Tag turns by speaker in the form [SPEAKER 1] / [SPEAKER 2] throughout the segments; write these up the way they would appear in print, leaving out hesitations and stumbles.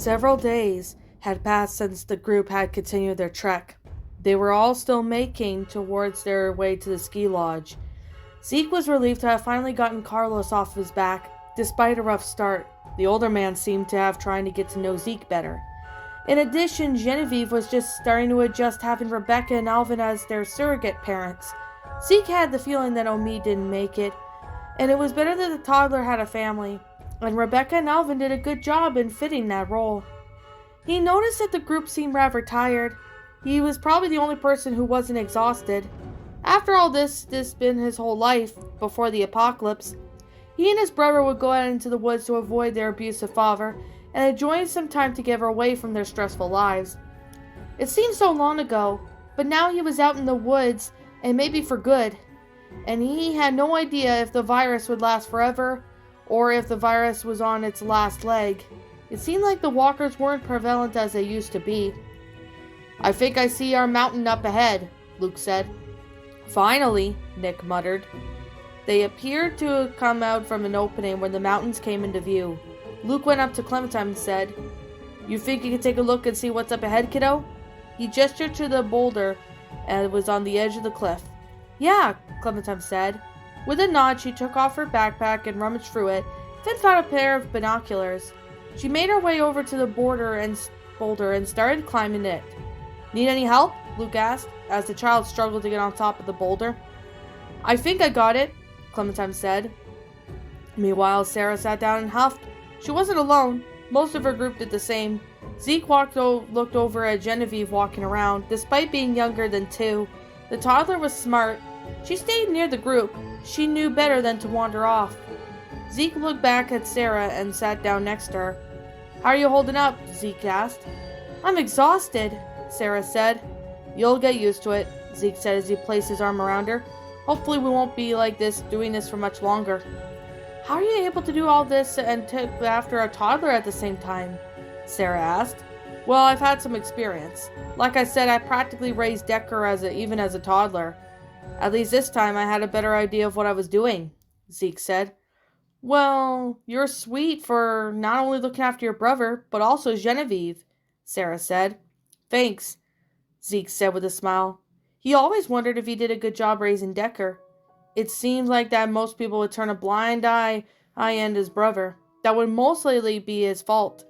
[SPEAKER 1] Several days had passed since the group had continued their trek. They were all still making towards their way to the ski lodge. Zeke was relieved to have finally gotten Carlos off his back, despite a rough start. The older man seemed to have trying to get to know Zeke better. In addition, Genevieve was just starting to adjust having Rebecca and Alvin as their surrogate parents. Zeke had the feeling that Omi didn't make it, and it was better that the toddler had a family, and Rebecca and Alvin did a good job in fitting that role. He noticed that the group seemed rather tired. He was probably the only person who wasn't exhausted. After all this been his whole life, before the apocalypse. He and his brother would go out into the woods to avoid their abusive father, and enjoying some time together away from their stressful lives. It seemed so long ago, but now he was out in the woods, and maybe for good. And he had no idea if the virus would last forever, or if the virus was on its last leg. It seemed like the walkers weren't prevalent as they used to be. "I think I see our mountain up ahead," Luke said. "Finally," Nick muttered. They appeared to come out from an opening where the mountains came into view. Luke went up to Clementine and said, "You think you can take a look and see what's up ahead, kiddo?" He gestured to the boulder and it was on the edge of the cliff. "Yeah," Clementine said. With a nod, she took off her backpack and rummaged through it, then found a pair of binoculars. She made her way over to the boulder and started climbing it. "Need any help?" Luke asked, as the child struggled to get on top of the boulder. "I think I got it," Clementine said. Meanwhile, Sarah sat down and huffed. She wasn't alone. Most of her group did the same. Zeke looked over at Genevieve walking around. Despite being younger than 2, the toddler was smart. She stayed near the group. She knew better than to wander off. Zeke looked back at Sarah and sat down next to her. "How are you holding up?" Zeke asked. "I'm exhausted," Sarah said. "You'll get used to it," Zeke said as he placed his arm around her. "Hopefully we won't be doing this for much longer." "How are you able to do all this and take after a toddler at the same time?" Sarah asked. "Well, I've had some experience. Like I said, I practically raised Decker even as a toddler. At least this time I had a better idea of what I was doing," Zeke said. "Well, you're sweet for not only looking after your brother, but also Genevieve," Sarah said. "Thanks," Zeke said with a smile. He always wondered if he did a good job raising Decker. It seemed like that most people would turn a blind eye and his brother. That would mostly be his fault.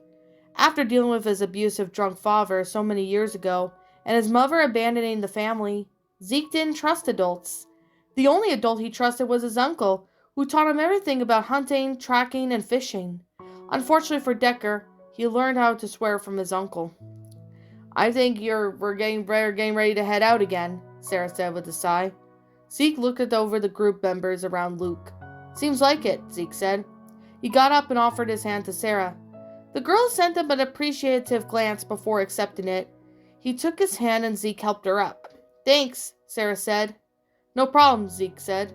[SPEAKER 1] After dealing with his abusive drunk father so many years ago, and his mother abandoning the family, Zeke didn't trust adults. The only adult he trusted was his uncle, who taught him everything about hunting, tracking, and fishing. Unfortunately for Decker, he learned how to swear from his uncle. "I think we're getting ready to head out again," Sarah said with a sigh. Zeke looked over the group members around Luke. "Seems like it," Zeke said. He got up and offered his hand to Sarah. The girl sent him an appreciative glance before accepting it. He took his hand and Zeke helped her up. "Thanks," Sarah said. "No problem," Zeke said.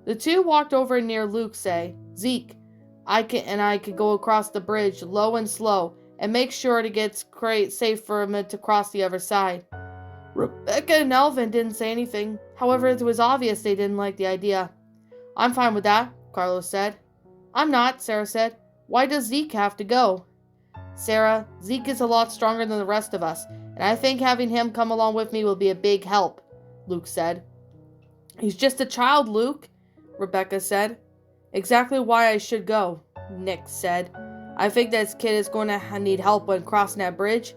[SPEAKER 1] The two walked over near Luke, "Zeke, I could go across the bridge low and slow and make sure to get safe for him to cross the other side." Rebecca and Alvin didn't say anything. However, it was obvious they didn't like the idea. "I'm fine with that," Carlos said. "I'm not," Sarah said. "Why does Zeke have to go?" "Sarah, Zeke is a lot stronger than the rest of us, and I think having him come along with me will be a big help," Luke said. "He's just a child, Luke," Rebecca said. "Exactly why I should go," Nick said. "I think this kid is going to need help when crossing that bridge."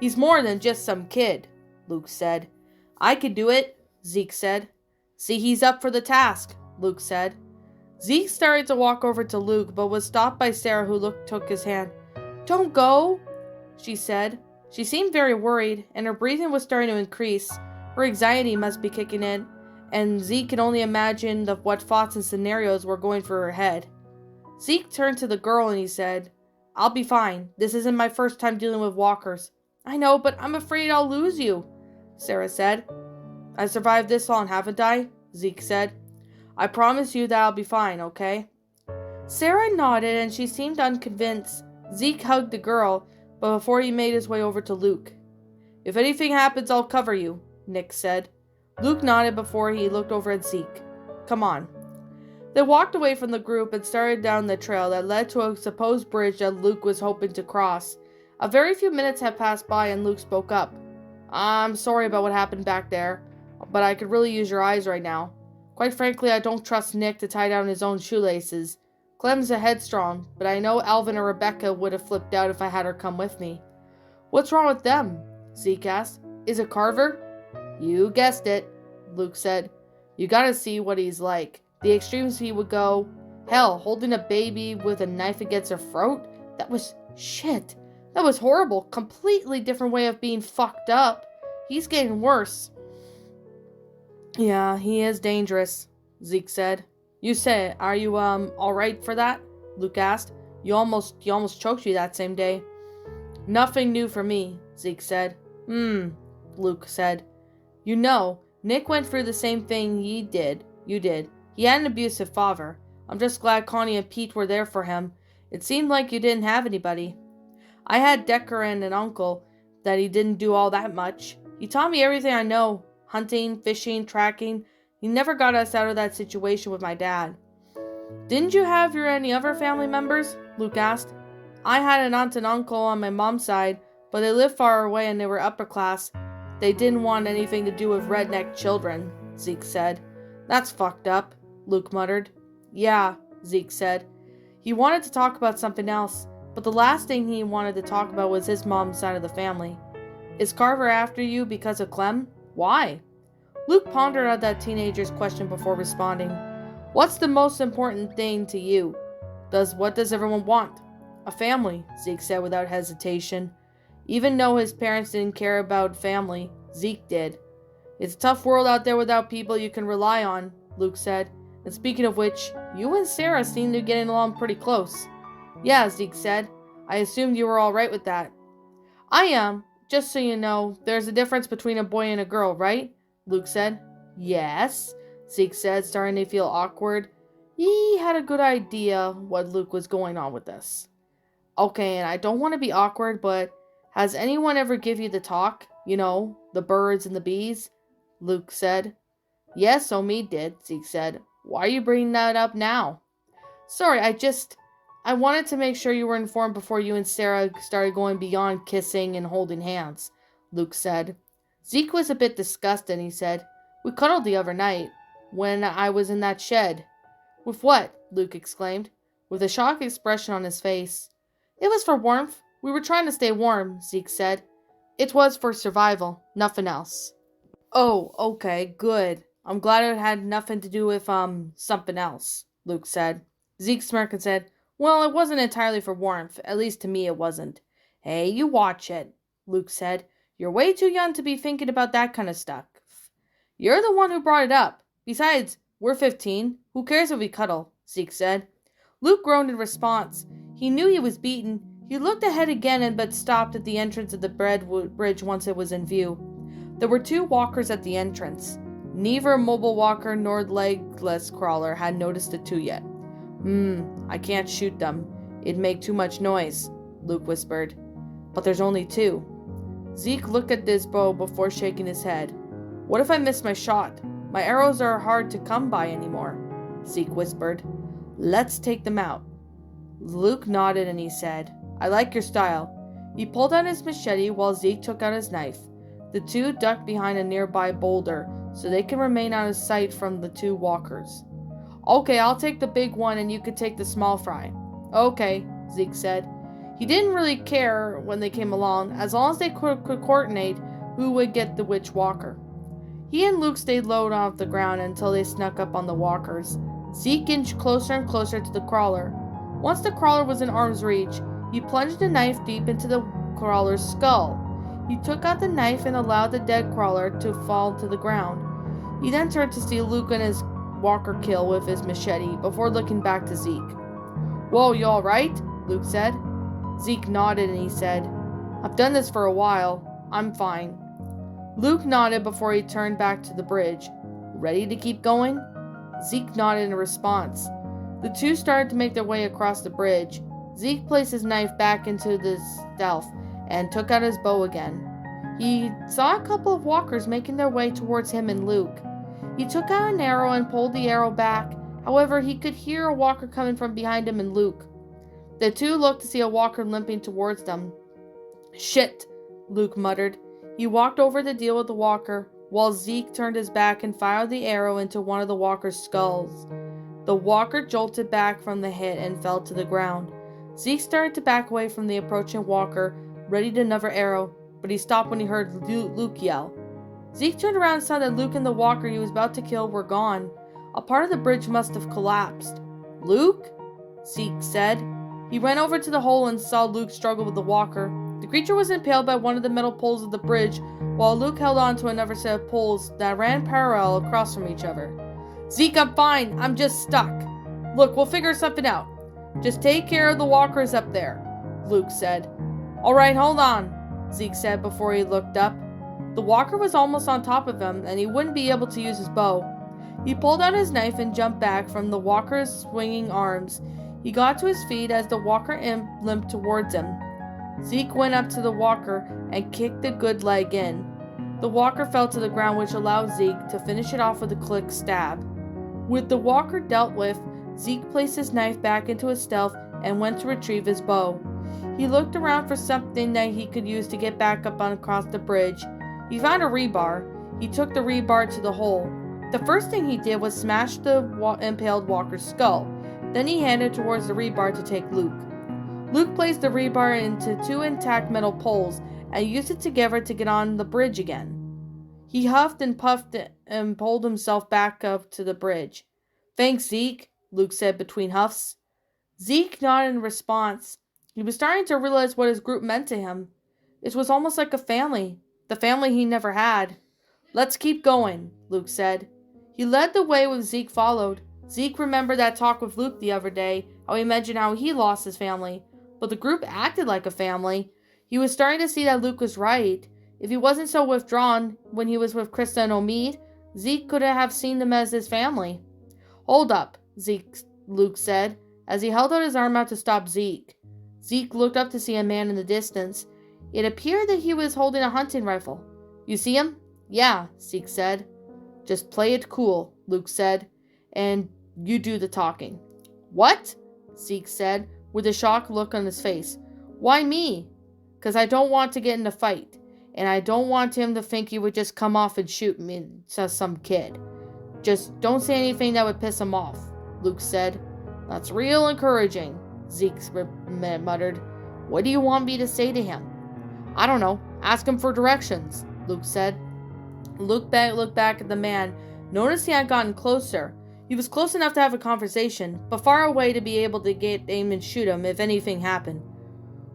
[SPEAKER 1] "He's more than just some kid," Luke said. "I could do it," Zeke said. "See, he's up for the task," Luke said. Zeke started to walk over to Luke, but was stopped by Sarah, who took his hand. "Don't go," she said. She seemed very worried, and her breathing was starting to increase. Her anxiety must be kicking in, and Zeke could only imagine what thoughts and scenarios were going through her head. Zeke turned to the girl and he said, "I'll be fine. This isn't my first time dealing with walkers." "I know, but I'm afraid I'll lose you," Sarah said. "I survived this long, haven't I?" Zeke said. "I promise you that I'll be fine, okay?" Sarah nodded and she seemed unconvinced. Zeke hugged the girl, but before he made his way over to Luke. "If anything happens, I'll cover you," Nick said. Luke nodded before he looked over at Zeke. "Come on." They walked away from the group and started down the trail that led to a supposed bridge that Luke was hoping to cross. A very few minutes had passed by and Luke spoke up. I'm sorry about what happened back there, but I could really use your eyes right now. Quite frankly, I don't trust Nick to tie down his own shoelaces. Clem's a headstrong, but I know Alvin or Rebecca would have flipped out if I had her come with me. What's wrong with them? Zeke asked. Is it Carver? You guessed it, Luke said. You gotta see what he's like. The extremes he would go. Hell, holding a baby with a knife against her throat? That was shit. That was horrible. Completely different way of being fucked up. He's getting worse. Yeah, he is dangerous, Zeke said. You say, are you, alright for that? Luke asked. You almost choked you that same day. Nothing new for me, Zeke said. Luke said. You know, Nick went through the same thing you did. He had an abusive father. I'm just glad Connie and Pete were there for him. It seemed like you didn't have anybody. I had Decker and an uncle that he didn't do all that much. He taught me everything I know. Hunting, fishing, tracking. He never got us out of that situation with my dad. Didn't you have any other family members? Luke asked. I had an aunt and uncle on my mom's side, but they lived far away and they were upper class. They didn't want anything to do with redneck children, Zeke said. That's fucked up, Luke muttered. Yeah, Zeke said. He wanted to talk about something else, but the last thing he wanted to talk about was his mom's side of the family. Is Carver after you because of Clem? Why? Luke pondered out that teenager's question before responding. What's the most important thing to you? What does everyone want? A family, Zeke said without hesitation. Even though his parents didn't care about family, Zeke did. It's a tough world out there without people you can rely on, Luke said. And speaking of which, you and Sarah seem to be getting along pretty close. Yeah, Zeke said. I assumed you were all right with that. I am. Just so you know, there's a difference between a boy and a girl, right? Luke said. Yes, Zeke said, starting to feel awkward. He had a good idea what Luke was going on with this. Okay, and I don't want to be awkward, but has anyone ever give you the talk? You know, the birds and the bees? Luke said. Yes, Omid did, Zeke said. Why are you bringing that up now? Sorry, I wanted to make sure you were informed before you and Sarah started going beyond kissing and holding hands, Luke said. Zeke was a bit disgusted and he said, We cuddled the other night, when I was in that shed. With what? Luke exclaimed, with a shocked expression on his face. It was for warmth. We were trying to stay warm, Zeke said. It was for survival, nothing else. Oh, okay, good. I'm glad it had nothing to do with, something else, Luke said. Zeke smirked and said, Well, it wasn't entirely for warmth. At least to me it wasn't. Hey, you watch it, Luke said. You're way too young to be thinking about that kind of stuff. You're the one who brought it up. Besides, we're 15. Who cares if we cuddle? Zeke said. Luke groaned in response. He knew he was beaten. He looked ahead again but stopped at the entrance of the bridge once it was in view. There were 2 walkers at the entrance. Neither mobile walker nor legless crawler had noticed the 2 yet. I can't shoot them. It'd make too much noise, Luke whispered. But there's only 2. Zeke looked at his bow before shaking his head. What if I miss my shot? My arrows are hard to come by anymore, Zeke whispered. Let's take them out. Luke nodded and he said, I like your style. He pulled out his machete while Zeke took out his knife. The 2 ducked behind a nearby boulder so they can remain out of sight from the 2 walkers. Okay, I'll take the big one and you could take the small fry. Okay, Zeke said. He didn't really care when they came along, as long as they could coordinate who would get the which walker. He and Luke stayed low off the ground until they snuck up on the walkers. Zeke inched closer and closer to the crawler. Once the crawler was in arm's reach, he plunged a knife deep into the crawler's skull. He took out the knife and allowed the dead crawler to fall to the ground. He then turned to see Luke and his walker kill with his machete before looking back to Zeke. Whoa, you alright? Luke said. Zeke nodded and he said, I've done this for a while. I'm fine. Luke nodded before he turned back to the bridge. Ready to keep going? Zeke nodded in response. The 2 started to make their way across the bridge. Zeke placed his knife back into the stealth and took out his bow again. He saw a couple of walkers making their way towards him and Luke. He took out an arrow and pulled the arrow back. However, he could hear a walker coming from behind him and Luke. The 2 looked to see a walker limping towards them. Shit, Luke muttered. He walked over to deal with the walker, while Zeke turned his back and fired the arrow into one of the walker's skulls. The walker jolted back from the hit and fell to the ground. Zeke started to back away from the approaching walker, ready to another arrow, but he stopped when he heard Luke yell. Zeke turned around and saw that Luke and the walker he was about to kill were gone. A part of the bridge must have collapsed. Luke? Zeke said. He ran over to the hole and saw Luke struggle with the walker. The creature was impaled by one of the metal poles of the bridge, while Luke held on to another set of poles that ran parallel across from each other. Zeke, I'm fine. I'm just stuck. Look, we'll figure something out. Just take care of the walkers up there, Luke said. All right, hold on, Zeke said before he looked up. The walker was almost on top of him, and he wouldn't be able to use his bow. He pulled out his knife and jumped back from the walker's swinging arms. He got to his feet as the walker limped towards him. Zeke went up to the walker and kicked the good leg in. The walker fell to the ground, which allowed Zeke to finish it off with a quick stab. With the walker dealt with, Zeke placed his knife back into his stealth and went to retrieve his bow. He looked around for something that he could use to get back up and across the bridge. He found a rebar. He took the rebar to the hole. The first thing he did was smash the impaled walker's skull. Then he handed towards the rebar to take Luke. Luke placed the rebar into two intact metal poles and used it together to get on the bridge again. He huffed and puffed and pulled himself back up to the bridge. Thanks, Zeke, Luke said between huffs. Zeke nodded in response. He was starting to realize what his group meant to him. It was almost like a family, the family he never had. Let's keep going, Luke said. He led the way while Zeke followed. Zeke remembered that talk with Luke the other day, how he mentioned how he lost his family. But the group acted like a family. He was starting to see that Luke was right. If he wasn't so withdrawn when he was with Krista and Omid, Zeke could have seen them as his family. Hold up, Luke said, as he held out his arm out to stop Zeke. Zeke looked up to see a man in the distance. It appeared that he was holding a hunting rifle. You see him? Yeah, Zeke said. Just play it cool, Luke said, and you do the talking. What? Zeke said, with a shocked look on his face. Why me? 'Cause I don't want to get in a fight, and I don't want him to think he would just come off and shoot me to some kid. Just don't say anything that would piss him off, Luke said. That's real encouraging, Zeke muttered. What do you want me to say to him? I don't know. Ask him for directions, Luke said. Luke looked back at the man, noticed he had gotten closer. He was close enough to have a conversation, but far away to be able to get aim and shoot him if anything happened.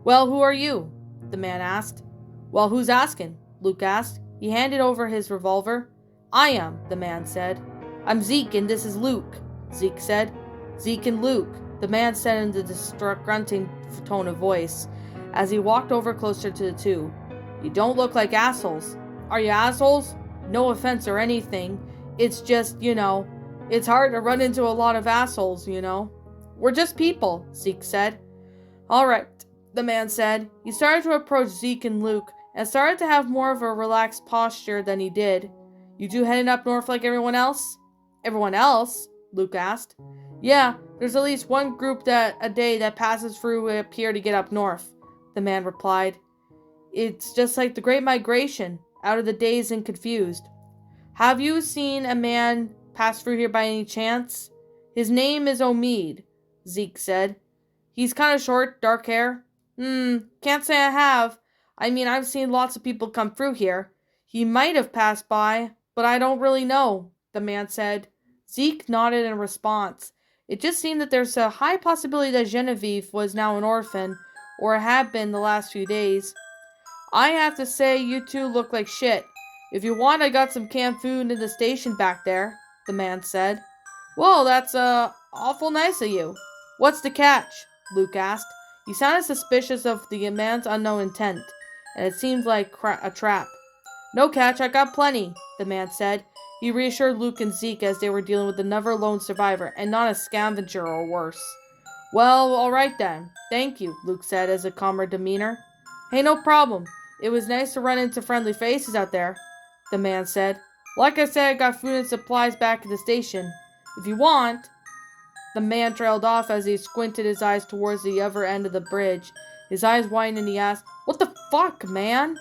[SPEAKER 1] Well, who are you? The man asked. Well, who's asking? Luke asked. He handed over his revolver. I am, the man said. I'm Zeke and this is Luke, Zeke said. Zeke and Luke, the man said in the disgrunting tone of voice, as he walked over closer to the two. You don't look like assholes. Are you assholes? No offense or anything. It's just, it's hard to run into a lot of assholes, We're just people, Zeke said. All right, the man said. He started to approach Zeke and Luke and started to have more of a relaxed posture than he did. You two heading up north like everyone else? Everyone else? Luke asked. Yeah, there's at least one group a day that passes through up here to get up north, the man replied. It's just like the Great Migration, out of the dazed and confused. Have you seen a man pass through here by any chance? His name is Omid, Zeke said. He's kind of short, dark hair. Can't say I have. I mean, I've seen lots of people come through here. He might have passed by, but I don't really know, the man said. Zeke nodded in response. It just seemed that there's a high possibility that Genevieve was now an orphan, or had been the last few days. I have to say, you two look like shit. If you want, I got some canned food in the station back there, the man said. Well, that's, awful nice of you. What's the catch? Luke asked. He sounded suspicious of the man's unknown intent, and it seemed like a trap. No catch, I got plenty, the man said. He reassured Luke and Zeke as they were dealing with another lone survivor, and not a scavenger or worse. Well, all right then. Thank you, Luke said as a calmer demeanor. Hey, no problem. It was nice to run into friendly faces out there, the man said. Like I said, I got food and supplies back at the station. If you want... The man trailed off as he squinted his eyes towards the other end of the bridge. His eyes widened and he asked, "What the fuck, man?"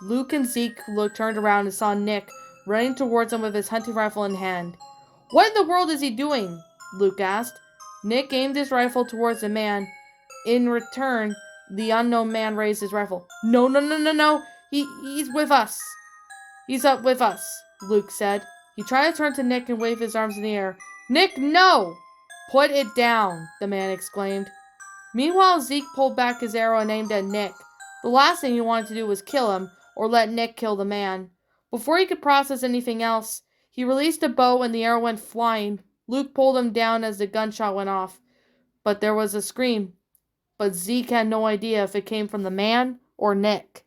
[SPEAKER 1] Luke and Zeke turned around and saw Nick running towards them with his hunting rifle in hand. "What in the world is he doing?" Luke asked. Nick aimed his rifle towards the man. In return, the unknown man raised his rifle. No. He's with us. He's up with us," Luke said. He tried to turn to Nick and wave his arms in the air. "Nick, no!" "Put it down," the man exclaimed. Meanwhile, Zeke pulled back his arrow and aimed at Nick. The last thing he wanted to do was kill him, or let Nick kill the man. Before he could process anything else, he released a bow and the arrow went flying. Luke pulled him down as the gunshot went off. But there was a scream. But Zeke had no idea if it came from the man or Nick.